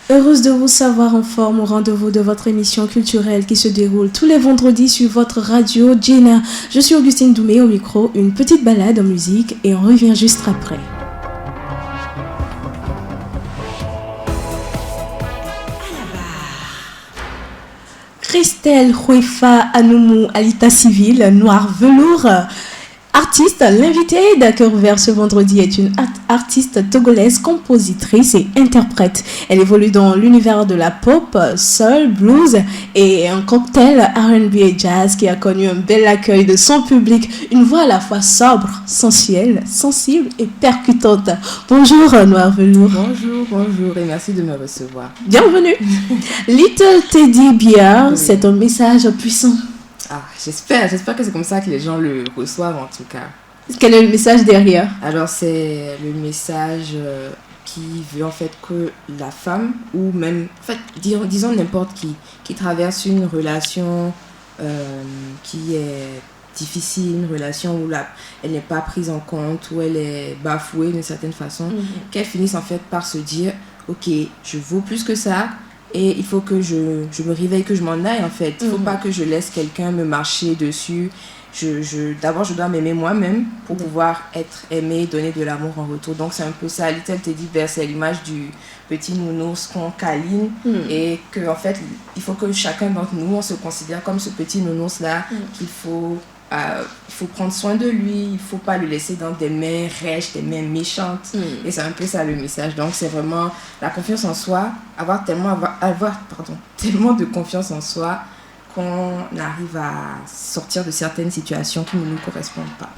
Heureuse de vous savoir en forme au rendez-vous de votre émission culturelle qui se déroule tous les vendredis sur votre radio Jenna. Je suis Augustine Doumé au micro, une petite balade en musique et on revient juste après. Christelle Huefa Anoumou à l'état civil, noir velours. Artiste, l'invitée d'Accueil Ouvert ce vendredi est une artiste togolaise, compositrice et interprète. Elle évolue dans l'univers de la pop, soul, blues et un cocktail R&B et jazz qui a connu un bel accueil de son public. Une voix à la fois sobre, sensuelle, sensible et percutante. Bonjour Noir Velours. Bonjour et merci de me recevoir. Bienvenue. Little Teddy Bear, oui. C'est un message puissant. Ah, j'espère que c'est comme ça que les gens le reçoivent en tout cas. Quel est le message derrière? Alors c'est le message qui veut en fait que la femme, ou même, en fait, disons n'importe qui traverse une relation qui est difficile, une relation où elle n'est pas prise en compte, où elle est bafouée d'une certaine façon, qu'elle finisse en fait par se dire, ok, je vaux plus que ça. Et il faut que je me réveille, que je m'en aille en fait. Il ne faut pas que je laisse quelqu'un me marcher dessus. D'abord, je dois m'aimer moi-même pour pouvoir être aimée, donner de l'amour en retour. Donc, c'est un peu ça. Little Teddy Bear, c'est l'image du petit nounours qu'on câline. Et qu'en fait, il faut que chacun d'entre nous, on se considère comme ce petit nounours-là qu'il faut... il faut prendre soin de lui, il ne faut pas le laisser dans des mains rêches, des mains méchantes. Et c'est un peu ça le message. Donc c'est vraiment la confiance en soi, avoir tellement de confiance en soi qu'on arrive à sortir de certaines situations qui ne nous correspondent pas.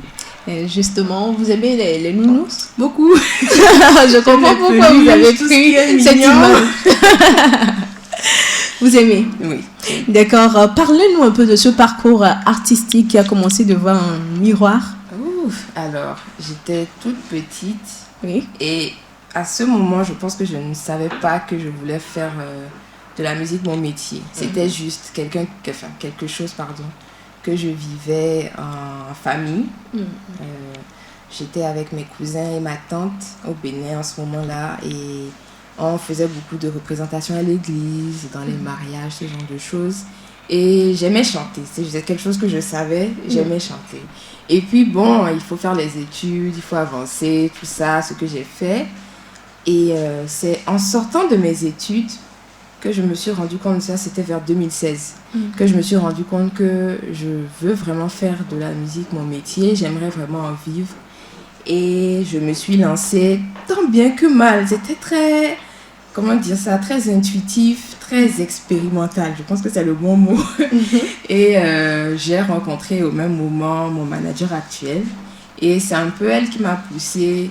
Et justement, vous aimez les nounours? Beaucoup. Je comprends pourquoi vous avez pris cette image. Vous aimez? Oui. D'accord. Parlez-nous un peu de ce parcours artistique qui a commencé devant un miroir. Alors, j'étais toute petite. Oui. Et à ce moment, je pense que je ne savais pas que je voulais faire de la musique mon métier. C'était juste quelque chose que je vivais en famille. J'étais avec mes cousins et ma tante au Bénin en ce moment-là. Et on faisait beaucoup de représentations à l'église, dans les mariages, ce genre de choses. Et j'aimais chanter. C'était quelque chose que je savais, j'aimais chanter. Et puis bon, il faut faire les études, il faut avancer, tout ça, ce que j'ai fait. Et c'est en sortant de mes études que je me suis rendu compte, ça c'était vers 2016, que je me suis rendu compte que je veux vraiment faire de la musique mon métier, j'aimerais vraiment en vivre. Et je me suis lancée tant bien que mal. C'était très... comment dire ça, très intuitif, très expérimental, je pense que c'est le bon mot. Et j'ai rencontré au même moment mon manager actuel et c'est un peu elle qui m'a poussée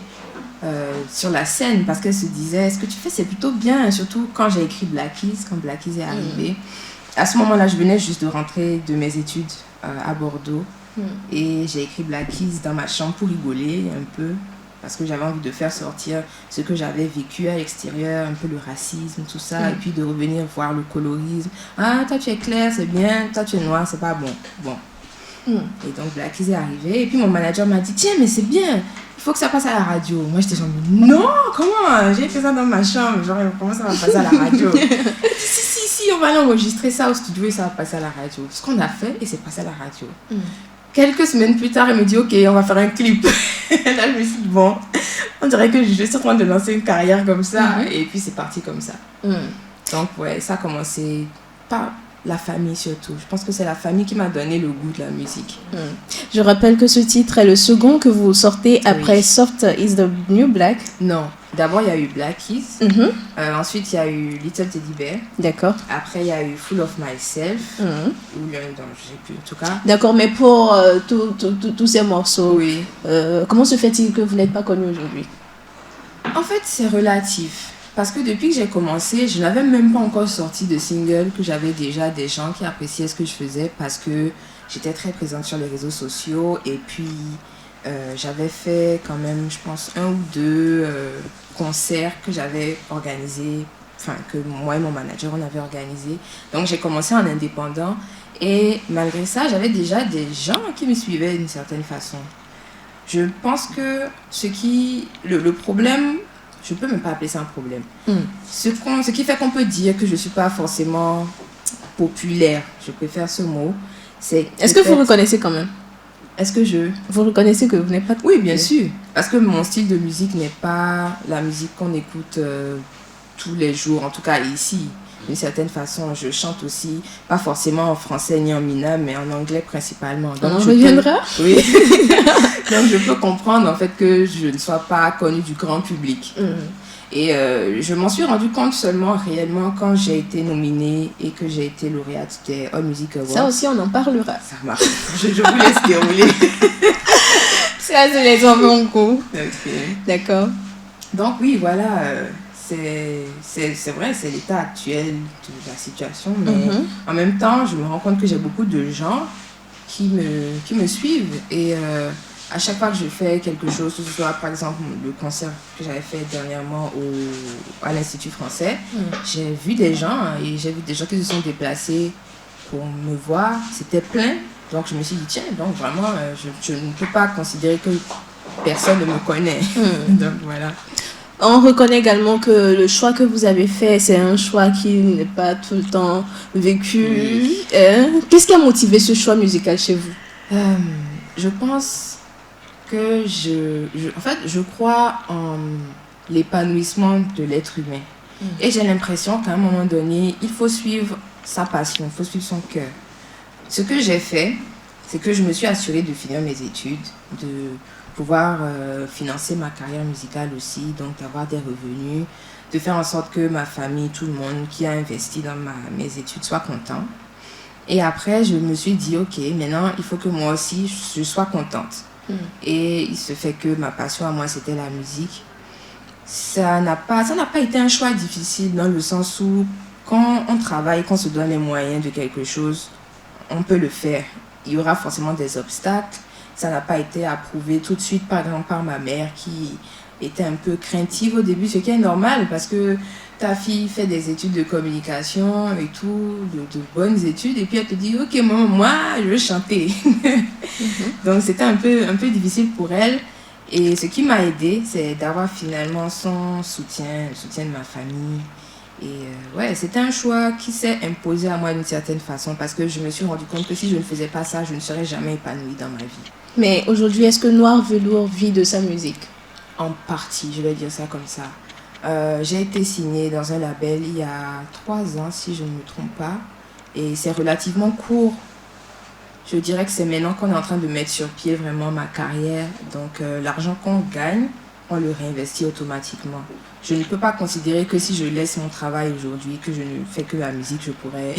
sur la scène parce qu'elle se disait, ce que tu fais c'est plutôt bien, surtout quand j'ai écrit Black Keys, quand Black Keys est arrivé. À ce moment-là, je venais juste de rentrer de mes études à Bordeaux et j'ai écrit Black Keys dans ma chambre pour rigoler un peu. Parce que j'avais envie de faire sortir ce que j'avais vécu à l'extérieur, un peu le racisme, tout ça, et puis de revenir voir le colorisme. Ah, toi tu es clair, c'est bien, toi tu es noir, c'est pas bon. Et donc Black Keys est arrivé, et puis mon manager m'a dit, tiens, mais c'est bien, il faut que ça passe à la radio. Moi j'étais genre, non, comment? J'ai fait ça dans ma chambre, genre, comment ça va passer à la radio? si, on va aller enregistrer ça au studio et ça va passer à la radio. Ce qu'on a fait, et c'est passé à la radio. Quelques semaines plus tard, elle me dit, ok, on va faire un clip. Là, je me suis dit, bon, on dirait que je suis en train de lancer une carrière comme ça. Et puis, c'est parti comme ça. Donc, ouais, ça a commencé par la famille surtout. Je pense que c'est la famille qui m'a donné le goût de la musique. Je rappelle que ce titre est le second que vous sortez après Soft is the New Black. Non. D'abord, il y a eu Black Keys. Ensuite, il y a eu Little Teddy Bear. D'accord. Après, il y a eu Full of Myself. Ou l'un d'entre eux, je ne sais plus, en tout cas. D'accord, mais pour tous ces morceaux, comment se fait-il que vous n'êtes pas connu aujourd'hui? En fait, c'est relatif. Parce que depuis que j'ai commencé, je n'avais même pas encore sorti de single, que j'avais déjà des gens qui appréciaient ce que je faisais parce que j'étais très présente sur les réseaux sociaux. Et puis... j'avais fait quand même, je pense, 1 ou 2 concerts que j'avais organisés, enfin que moi et mon manager on avait organisé. Donc j'ai commencé en indépendant et malgré ça, j'avais déjà des gens qui me suivaient d'une certaine façon. Je pense que le problème, je peux même pas appeler ça un problème. Ce qui fait qu'on peut dire que je suis pas forcément populaire, je préfère ce mot, c'est... Est-ce que vous reconnaissez quand même? Est-ce que Vous reconnaissez que vous n'êtes pas... Oui, bien sûr. Parce que mon style de musique n'est pas la musique qu'on écoute tous les jours, en tout cas ici. D'une certaine façon, je chante aussi, pas forcément en français ni en minable, mais en anglais principalement. Donc, on en reviendra. Oui. Donc, je peux comprendre en fait que je ne sois pas connue du grand public. Et je m'en suis rendu compte seulement réellement quand j'ai été nominée et que j'ai été lauréate des All Music Awards. Ça aussi, on en parlera. Ça marche. Je vous laisse dérouler. Ça, c'est les enfants en cours. Ok. D'accord. Donc oui, voilà, c'est vrai, c'est l'état actuel de la situation, mais en même temps, je me rends compte que j'ai beaucoup de gens qui me suivent et à chaque fois que je fais quelque chose, que ce soit par exemple le concert que j'avais fait dernièrement à l'Institut français, j'ai vu des gens et j'ai vu des gens qui se sont déplacés pour me voir, c'était plein, donc je me suis dit tiens, donc vraiment je ne peux pas considérer que personne ne me connaît. Donc voilà. On reconnaît également que le choix que vous avez fait, c'est un choix qui n'est pas tout le temps vécu. Qu'est-ce qui a motivé ce choix musical chez vous? Je pense que en fait, je crois en l'épanouissement de l'être humain. Et j'ai l'impression qu'à un moment donné, il faut suivre sa passion, il faut suivre son cœur. Ce que j'ai fait, c'est que je me suis assurée de finir mes études, de pouvoir financer ma carrière musicale aussi, donc d'avoir des revenus, de faire en sorte que ma famille, tout le monde qui a investi dans mes études soit content. Et après, je me suis dit, ok, maintenant, il faut que moi aussi, je sois contente. Et il se fait que ma passion à moi, c'était la musique. Ça n'a pas été un choix difficile dans le sens où quand on travaille, qu'on se donne les moyens de quelque chose, on peut le faire. Il y aura forcément des obstacles. Ça n'a pas été approuvé tout de suite, par exemple, par ma mère qui était un peu craintive au début, ce qui est normal parce que ta fille fait des études de communication et tout, de bonnes études, et puis elle te dit « Ok, maman, moi, je veux chanter. » Donc, c'était un peu difficile pour elle. Et ce qui m'a aidée, c'est d'avoir finalement son soutien, le soutien de ma famille. Et ouais, c'était un choix qui s'est imposé à moi d'une certaine façon parce que je me suis rendu compte que si je ne faisais pas ça, je ne serais jamais épanouie dans ma vie. Mais aujourd'hui, est-ce que Noir Velours vit de sa musique? En partie, je vais dire ça comme ça. J'ai été signée dans un label il y a 3 ans, si je ne me trompe pas. Et c'est relativement court. Je dirais que c'est maintenant qu'on est en train de mettre sur pied vraiment ma carrière. Donc l'argent qu'on gagne, on le réinvestit automatiquement. Je ne peux pas considérer que si je laisse mon travail aujourd'hui, que je ne fais que la musique, je pourrais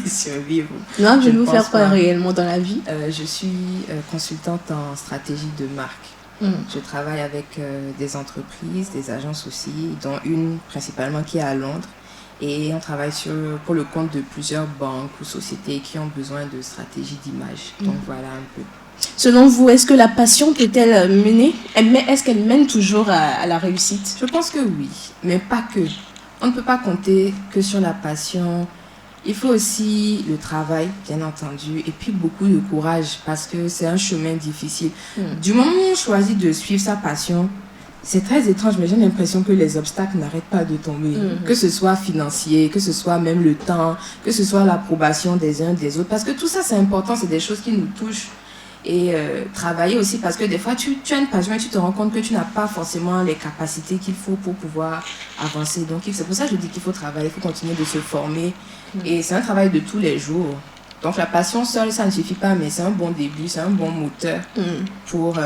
survivre. Non, je vais vous faire quoi réellement dans la vie? Je suis consultante en stratégie de marque. Je travaille avec des entreprises, des agences aussi, dont une principalement qui est à Londres. Et on travaille pour le compte de plusieurs banques ou sociétés qui ont besoin de stratégies d'image. Donc voilà un peu. Selon vous, est-ce que la passion peut-elle mener? Est-ce qu'elle mène toujours à la réussite? Je pense que oui, mais pas que. On ne peut pas compter que sur la passion. Il faut aussi le travail, bien entendu, et puis beaucoup de courage parce que c'est un chemin difficile. Du moment où on choisit de suivre sa passion, c'est très étrange, mais j'ai l'impression que les obstacles n'arrêtent pas de tomber. Que ce soit financier, que ce soit même le temps, que ce soit l'approbation des uns des autres. Parce que tout ça, c'est important, c'est des choses qui nous touchent. Et travailler aussi parce que des fois tu as une passion et tu te rends compte que tu n'as pas forcément les capacités qu'il faut pour pouvoir avancer. Donc c'est pour ça que je dis qu'il faut travailler, il faut continuer de se former. Et c'est un travail de tous les jours. Donc la passion seule, ça ne suffit pas, mais c'est un bon début, c'est un bon moteur pour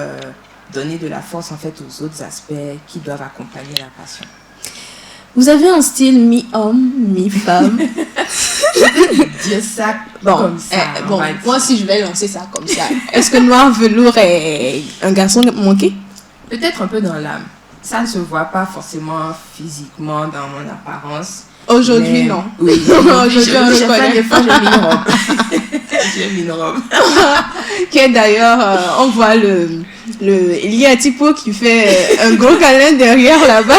donner de la force en fait aux autres aspects qui doivent accompagner la passion. Vous avez un style mi-homme, mi-femme. Dire ça comme ça. Moi si je vais lancer ça comme ça, est-ce que Noir Velours est un garçon manqué? Peut-être un peu dans l'âme. Ça ne se voit pas forcément physiquement dans mon apparence. Aujourd'hui, non. Oui, aujourd'hui, des fois, j'ai mis une robe. J'ai mis une robe. Qui d'ailleurs, on voit il y a un typo qui fait un gros câlin derrière là-bas.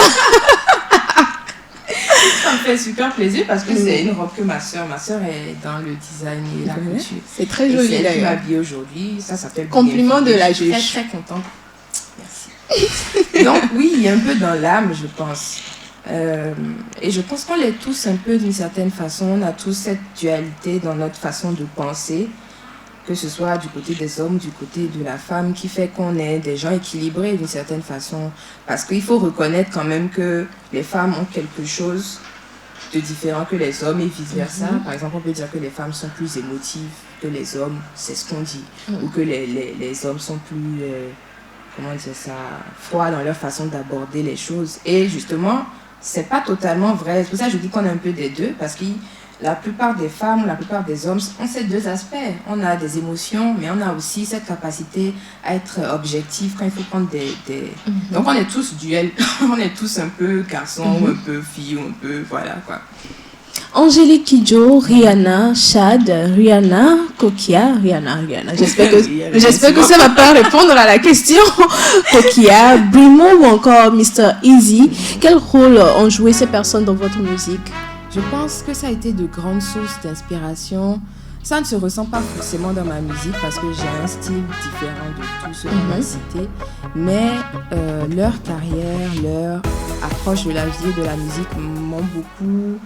Ça me fait super plaisir parce que c'est une robe que ma soeur est dans le design et la couture. C'est très joli d'ailleurs. Elle m'a habillée aujourd'hui, ça s'appelle compliment de la juge. Je suis très très contente. Merci. Donc oui, il y a un peu dans l'âme, je pense. Et je pense qu'on l'est tous un peu d'une certaine façon. On a tous cette dualité dans notre façon de penser, que ce soit du côté des hommes, du côté de la femme, qui fait qu'on est des gens équilibrés d'une certaine façon. Parce qu'il faut reconnaître quand même que les femmes ont quelque chose de différent que les hommes et vice-versa. Par exemple, on peut dire que les femmes sont plus émotives que les hommes, c'est ce qu'on dit. Ou que les hommes sont plus, comment dire ça, froids dans leur façon d'aborder les choses. Et justement, c'est pas totalement vrai. C'est pour ça que je dis qu'on a un peu des deux, parce que la plupart des femmes, la plupart des hommes ont ces deux aspects. On a des émotions, mais on a aussi cette capacité à être objectif quand il faut prendre des... Donc on est tous duels, on est tous un peu garçons, ou un peu filles, ou un peu... Voilà quoi. Angélique Kidjo, Rihanna, Chad, Rihanna, Kokia, Rihanna. J'espère que ça va pas répondre à la question. Kokia, Brimo ou encore Mr. Easy. Quel rôle ont joué ces personnes dans votre musique? Je pense que ça a été de grandes sources d'inspiration. Ça ne se ressent pas forcément dans ma musique parce que j'ai un style différent de tous ceux qu'on a cités. Mais leur carrière, leur approche de la vie et de la musique m'ont beaucoup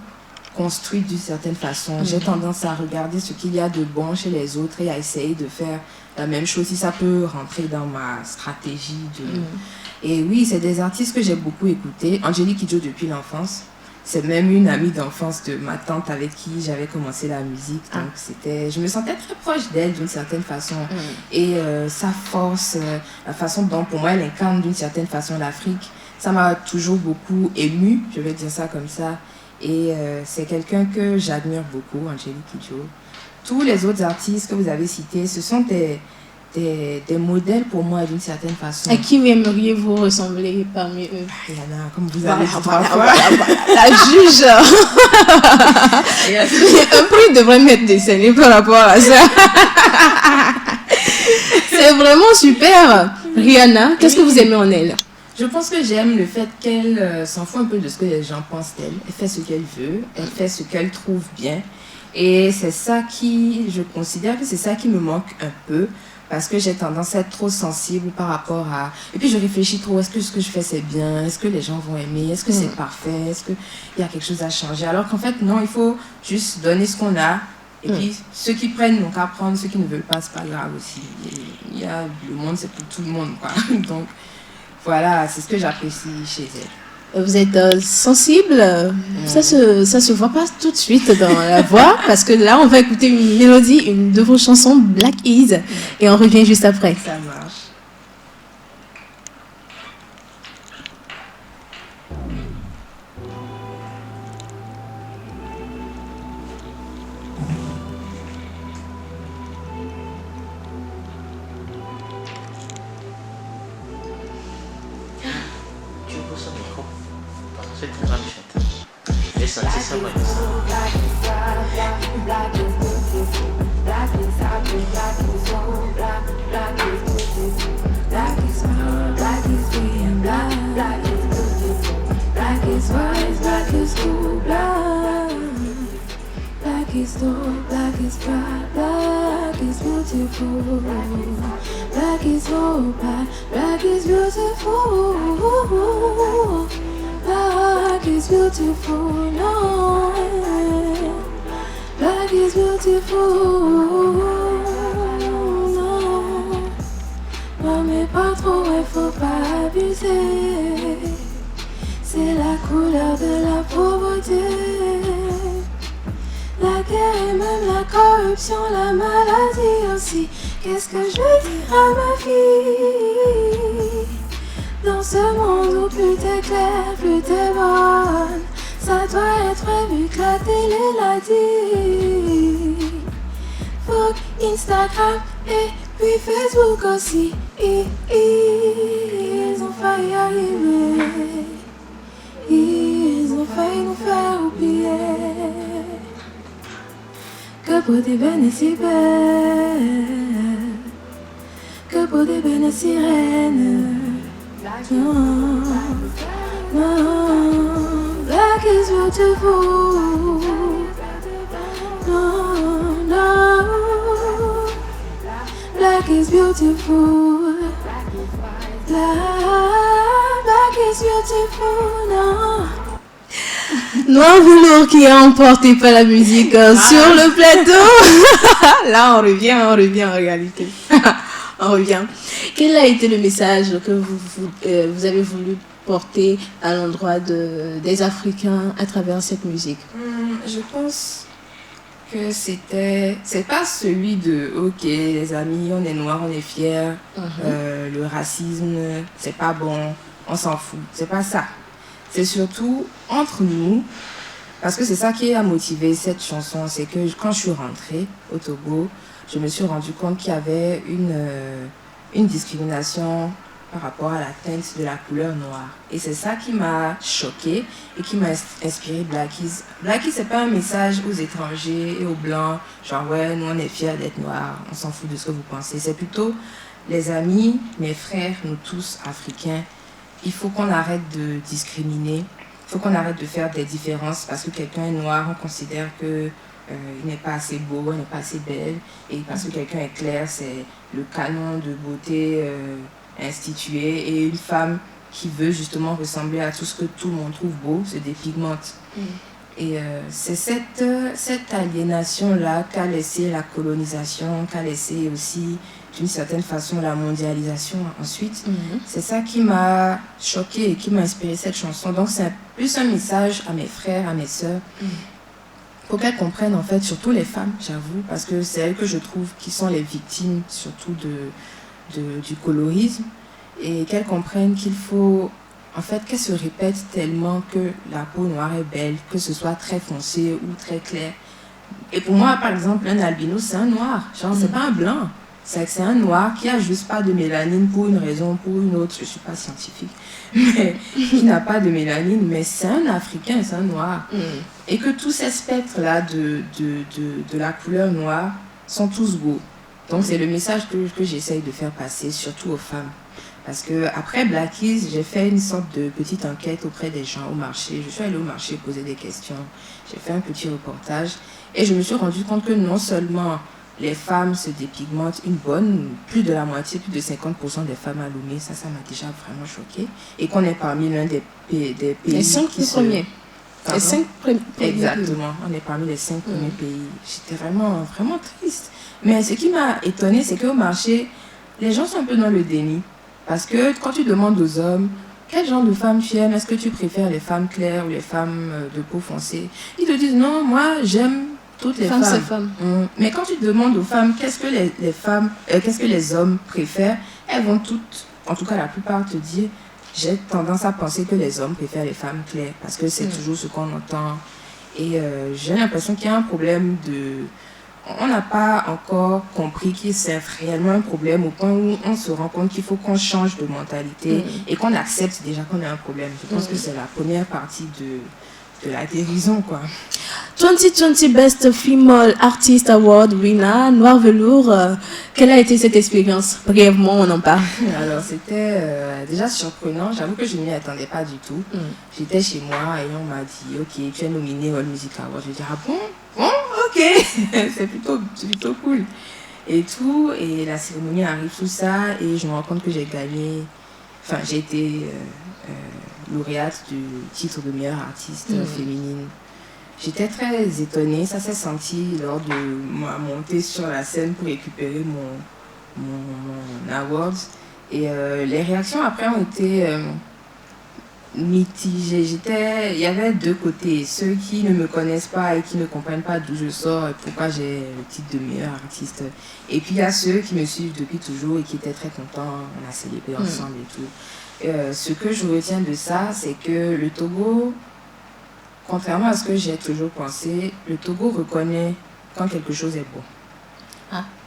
construite d'une certaine façon. J'ai tendance à regarder ce qu'il y a de bon chez les autres et à essayer de faire la même chose si ça peut rentrer dans ma stratégie. Et oui, c'est des artistes que j'ai beaucoup écoutés. Angélique Kidjo depuis l'enfance. C'est même une amie d'enfance de ma tante avec qui j'avais commencé la musique. Donc je me sentais très proche d'elle d'une certaine façon. Et sa force, la façon dont pour moi elle incarne d'une certaine façon l'Afrique, ça m'a toujours beaucoup émue, je vais dire ça comme ça. Et c'est quelqu'un que j'admire beaucoup, Angélique Kidjo. Tous les autres artistes que vous avez cités, ce sont des modèles pour moi d'une certaine façon. À qui aimeriez-vous ressembler parmi eux? Rihanna, comme vous avez dit trois fois. La juge. Un prix devrait m'être décerné par rapport à ça. C'est vraiment super. Rihanna, qu'est-ce que vous aimez en elle? Je pense que j'aime le fait qu'elle s'en fout un peu de ce que les gens pensent d'elle. Elle fait ce qu'elle veut, elle fait ce qu'elle trouve bien. Et c'est ça qui, je considère que c'est ça qui me manque un peu. Parce que j'ai tendance à être trop sensible par rapport à... Et puis je réfléchis trop, est-ce que ce que je fais c'est bien? Est-ce que les gens vont aimer? Est-ce que c'est parfait? Est-ce qu'il y a quelque chose à changer? Alors qu'en fait, non, il faut juste donner ce qu'on a. Et puis ceux qui prennent, donc à prendre, ceux qui ne veulent pas, c'est pas grave aussi. Le monde, c'est pour tout le monde, quoi. Donc voilà, c'est ce que j'apprécie chez elle. Vous êtes sensible, ça se voit pas tout de suite dans la voix, parce que là on va écouter une mélodie, une de vos chansons, Black Is, et on revient juste après. Ça marche. C'est la couleur de la pauvreté, la guerre et même la corruption, la maladie aussi. Qu'est-ce que je vais dire à ma fille? Dans ce monde où plus t'es clair, plus t'es bonne, ça doit être vu que la télé l'a dit. Fuck Instagram et puis Facebook aussi. Ils ont failli arriver. Ils ont failli nous faire oublier que pour des bennes si belles, que pour des bennes sirènes. Non, non, black is beautiful. No, no, black is beautiful. Black is beautiful now. Noir Velours qui est emporté par la musique sur le plateau. Là, on revient en réalité. On revient. Quel a été le message que vous avez voulu porter à l'endroit des Africains à travers cette musique? Je pense que c'est pas celui de ok les amis, on est noirs, on est fiers, le racisme c'est pas bon, on s'en fout, c'est pas ça. C'est surtout entre nous, parce que c'est ça qui a motivé cette chanson, c'est que quand je suis rentrée au Togo, je me suis rendu compte qu'il y avait une discrimination par rapport à la teinte de la couleur noire. Et c'est ça qui m'a choquée et qui m'a inspiré Blackies. Blackies, c'est pas un message aux étrangers et aux blancs, genre ouais, nous on est fiers d'être noirs, on s'en fout de ce que vous pensez. C'est plutôt les amis, mes frères, nous tous africains, il faut qu'on arrête de discriminer, il faut qu'on arrête de faire des différences parce que quelqu'un est noir, on considère que il n'est pas assez beau, il n'est pas assez belle, et parce que quelqu'un est clair, c'est le canon de beauté institué, et une femme qui veut justement ressembler à tout ce que tout le monde trouve beau se dépigmente. Et c'est cette aliénation-là qu'a laissé la colonisation, qu'a laissé aussi d'une certaine façon la mondialisation ensuite. C'est ça qui m'a choquée et qui m'a inspiré cette chanson. Donc c'est plus un message à mes frères, à mes sœurs, pour qu'elles comprennent en fait, surtout les femmes, j'avoue, parce que c'est elles que je trouve qui sont les victimes surtout du colorisme, et qu'elles comprennent qu'il faut, en fait, qu'elles se répètent tellement que la peau noire est belle, que ce soit très foncé ou très clair. Et pour moi, par exemple, un albino, c'est un noir, genre c'est pas un blanc. C'est un noir qui a juste pas de mélanine pour une raison ou pour une autre, je suis pas scientifique, mais qui n'a pas de mélanine, mais c'est un Africain, c'est un noir. Et que tous ces spectres-là de la couleur noire sont tous beaux. Donc c'est le message que j'essaye de faire passer, surtout aux femmes. Parce que après Blackies, j'ai fait une sorte de petite enquête auprès des gens au marché. Je suis allée au marché poser des questions, j'ai fait un petit reportage et je me suis rendu compte que non seulement les femmes se dépigmentent, plus de la moitié, plus de 50% des femmes à Lomé, ça m'a déjà vraiment choquée. Et qu'on est parmi l'un des pays les 5 premiers. Les 5 premiers. Exactement, on est parmi les 5 premiers pays. J'étais vraiment, vraiment triste. Mais ce qui m'a étonnée, c'est qu'au marché, les gens sont un peu dans le déni. Parce que quand tu demandes aux hommes, quel genre de femmes tu aimes, est-ce que tu préfères les femmes claires ou les femmes de peau foncée? Ils te disent non, moi j'aime toutes les femmes. Mais quand tu demandes aux femmes qu'est-ce que les femmes, qu'est-ce que les hommes préfèrent, elles vont toutes, en tout cas la plupart te dire, j'ai tendance à penser que les hommes préfèrent les femmes claires parce que c'est toujours ce qu'on entend. Et j'ai l'impression qu'il y a un problème on n'a pas encore compris que c'est réellement un problème au point où on se rend compte qu'il faut qu'on change de mentalité et qu'on accepte déjà qu'on a un problème. Je pense que c'est la première partie de la guérison, quoi. 2020 Best Female Artist Award winner, Noir Velours. Quelle a été cette expérience? Brièvement, on en parle. Alors, c'était déjà surprenant. J'avoue que je ne m'y attendais pas du tout. J'étais chez moi et on m'a dit, ok, tu es nominée All Music Award. Je dis, ah bon, ok, c'est plutôt cool. Et tout, et la cérémonie arrive, tout ça, et je me rends compte que j'ai gagné, enfin, j'ai été lauréate du titre de meilleure artiste féminine. J'étais très étonnée, ça s'est senti lors de ma montée sur la scène pour récupérer mon award. Et les réactions après ont été mitigées. Il y avait deux côtés, ceux qui ne me connaissent pas et qui ne comprennent pas d'où je sors et pourquoi j'ai le titre de meilleur artiste. Et puis il y a ceux qui me suivent depuis toujours et qui étaient très contents, on a célébré ensemble et tout. Ce que je retiens de ça, c'est que le Togo, contrairement à ce que j'ai toujours pensé, le Togo reconnaît quand quelque chose est bon.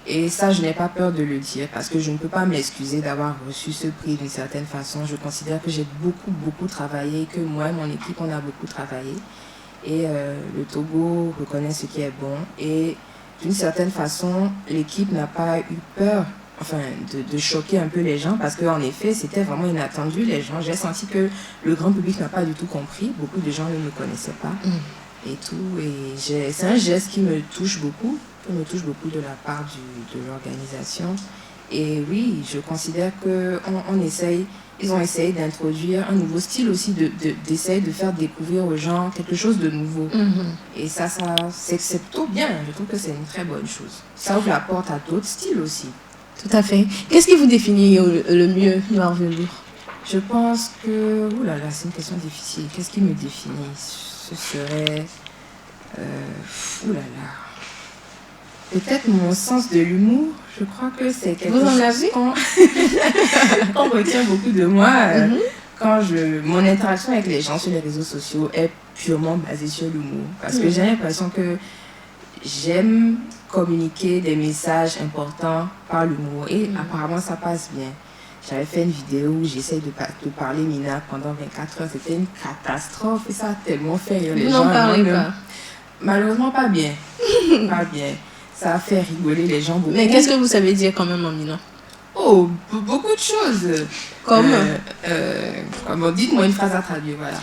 Et ça, je n'ai pas peur de le dire parce que je ne peux pas m'excuser d'avoir reçu ce prix d'une certaine façon. Je considère que j'ai beaucoup travaillé, que moi et mon équipe, on a beaucoup travaillé. Et le Togo reconnaît ce qui est bon. Et d'une certaine façon, l'équipe n'a pas eu peur de choquer un peu les gens parce qu'en effet, c'était vraiment inattendu. Les gens, j'ai senti que le grand public n'a pas du tout compris. Beaucoup de gens ne me connaissaient pas et tout. Et c'est un geste qui me touche beaucoup. De la part de l'organisation. Et oui, je considère qu'on essaye ils ont essayé d'introduire un nouveau style aussi, d'essayer de faire découvrir aux gens quelque chose de nouveau. Et ça c'est plutôt bien. Je trouve que c'est une très bonne chose. Ça ouvre la porte à d'autres styles aussi. Tout à fait. Qu'est-ce qui vous définit le mieux, Noir Velours? Je pense que... Ouh là là, c'est une question difficile. Qu'est-ce qui me définit? Ce serait... ouh là là. Peut-être mon sens de l'humour. Je crois que c'est quelque chose qu'on retient beaucoup de moi. Quand mon interaction avec les gens sur les réseaux sociaux est purement basée sur l'humour. Parce que j'ai l'impression que j'aime communiquer des messages importants par l'humour. Et apparemment, ça passe bien. J'avais fait une vidéo où j'essaie de parler Mina pendant 24 heures. C'était une catastrophe et ça a tellement fait rire les gens. Vous n'en parlez pas? Malheureusement, pas bien. Pas bien. Ça a fait rigoler les gens beaucoup. Mais qu'est-ce que vous savez dire quand même en Mina? Oh, beaucoup de choses. Comme dites-moi une phrase à traduire, voilà.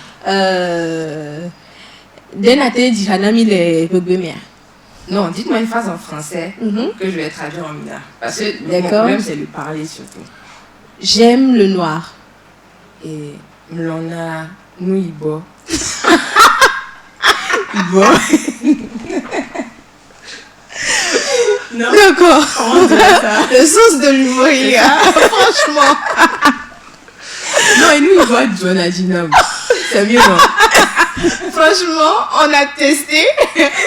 Denate Dihanami les Bogomia. Non, dites-moi une phrase en français que je vais traduire en Mina. Parce que mon problème, c'est le parler surtout. J'aime le noir. Et Mlona Nouibo. Ibo. Non. D'accord. Comment dire ça? Le sens de l'humour, franchement. Non, et nous, il va être John Adinam. C'est mieux, non? Franchement, on a testé,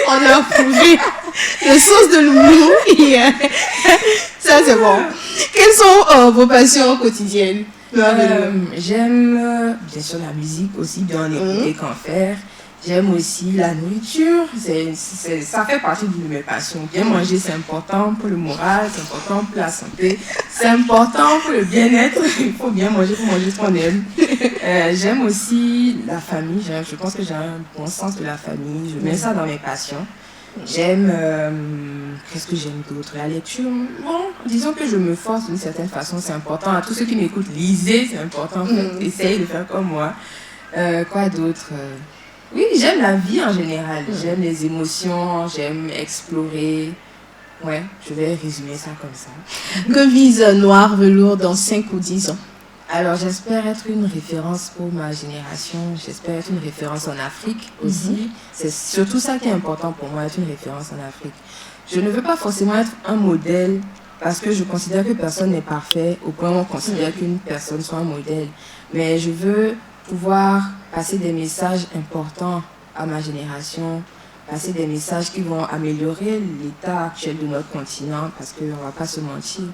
on a prouvé le sens de l'humour. Ça, c'est bon. Quelles sont vos passions quotidiennes? J'aime bien sûr la musique aussi, bien en écouter qu'en faire. J'aime aussi la nourriture, ça fait partie de mes passions. Bien manger, c'est important pour le moral, c'est important pour la santé, c'est important pour le bien-être. Il faut bien manger pour manger ce qu'on aime. J'aime aussi la famille, je pense que j'ai un bon sens de la famille, je mets ça dans mes passions. J'aime, qu'est-ce que j'aime d'autre? La lecture, bon, disons que je me force d'une certaine façon, c'est important. À tous ceux qui m'écoutent, lisez, c'est important, essayez de faire comme moi. Quoi d'autre? Oui, j'aime la vie en général, j'aime les émotions, j'aime explorer. Ouais, je vais résumer ça comme ça. Que vise Noir Velours dans 5 ou 10 ans? Alors, j'espère être une référence pour ma génération, j'espère être une référence en Afrique aussi. C'est surtout ça qui est important pour moi, être une référence en Afrique. Je ne veux pas forcément être un modèle parce que je considère que personne n'est parfait au point où on considère qu'une personne soit un modèle. Mais je veux pouvoir passer des messages importants à ma génération, passer des messages qui vont améliorer l'état actuel de notre continent, parce qu'on ne va pas se mentir,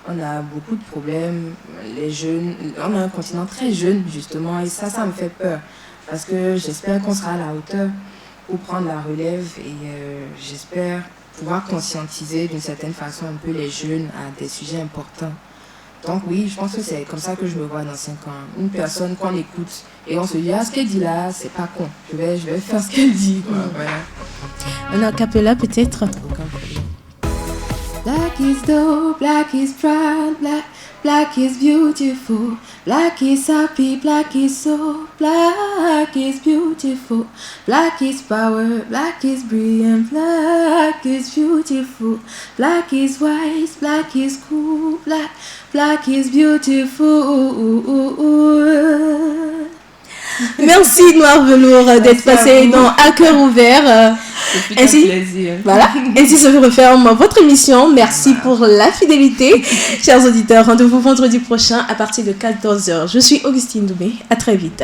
on a beaucoup de problèmes, les jeunes, on a un continent très jeune justement, et ça me fait peur, parce que j'espère qu'on sera à la hauteur pour prendre la relève, et j'espère pouvoir conscientiser d'une certaine façon un peu les jeunes à des sujets importants. Donc oui, je pense que c'est comme ça que je me vois dans 5 ans. Une personne qu'on écoute et on se dit, ah, ce qu'elle dit là, c'est pas con. Je vais faire ce qu'elle dit. Voilà. Un acapella peut-être? Aucun problème. Black is dope, black is proud, black is beautiful, black is happy, black is so, black is beautiful, black is power, black is brilliant, black is beautiful, black is wise, black is cool, black is beautiful. Merci Noir Velours d'être passé dans À cœur ouvert. Ainsi, plaisir. Voilà, ainsi se referme votre émission. Merci pour la fidélité. Chers auditeurs, rendez-vous vendredi prochain à partir de 14h. Je suis Augustine Doubé. À très vite.